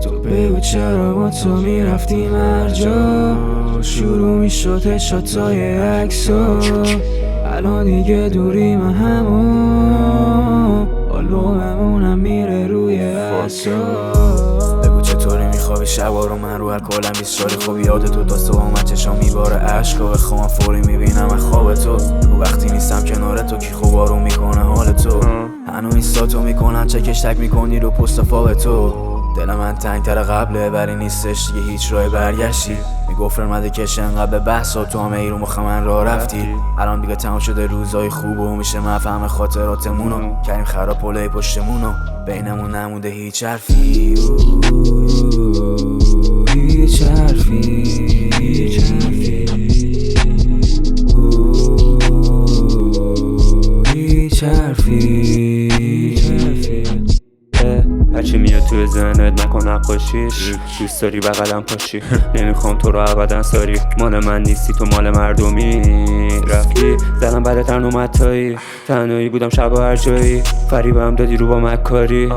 تو بگو چرا با تو میرفتیم هر جا، شروع میشد شاتای عکسا. الان دیگه دوریم همون، آلبوممونم میره روی اعصاب. بگو چطوری میخوابی شبا رو، من رو الکلم 20 سالی. خوب یاد تو تا صبح اومد چشام میباره عشقا، بخوام فوری میبینم از خواب تو. بگو وقتی نیستم کنار تو کی خوب آروم میکنه حال تو. هنو اینستاتو میکنن چکش تک میکنی رو پست فاب تو. دل من تنگ تر قبله ولی نیستش دیگه هیچ راه برگشتی. میگفت فرمده کش انقدر به بحثا تو همه ای رو مخ من راه رفتی. الان دیگه تمام شده روزای خوب و میشه مفهم خاطراتمونو. کریم خراب پله پشتمونو، بینمون نمونده هیچ حرفی. هیچ حرفی، هیچ حرفی، هیچ حرفی، هیچ حرفی. هرچی میاد توی ذهنت نکن نقاشیش. دوست داری بغلم پاشی، نمیخوام تو رو ابدا ساری. مال من نیستی تو مال مردمی. رفتی زدم بعد ترنم تایی، تنهایی بودم شب و هر جایی. فریبم دادی رو با مکاری،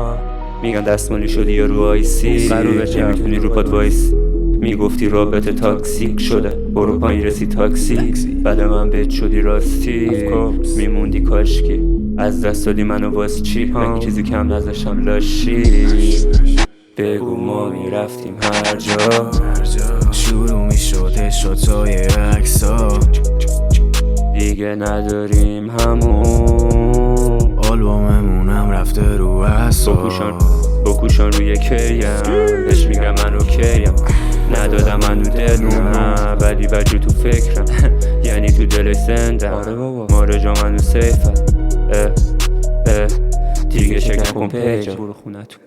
میگن دستمالی شدی یا رو آیسی. قرارش نمیتونی رو پاد وایس، میگفتی رابطه تاکسیک شده برو پایین رسی تاکسی. بعد من بهت شدی راستی، میموندی کاشکی. از دست دادی منو واس چی؟ مگه چیزی کم نذاشتم لاشی. بگو ما میرفتیم هر جا، شروع میشد شاتای عکسا. دیگه نداریم همون، آلبوممونم رفته رو اعصاب. بکوشان روی کریم، بهش میگم من اوکیم. ندادم من تو دلونم ولی وجود تو فکرم. یعنی تو دلش زندم. ماره جا منو سیفم. دیگه چک نکن پیجم، برو خونتون.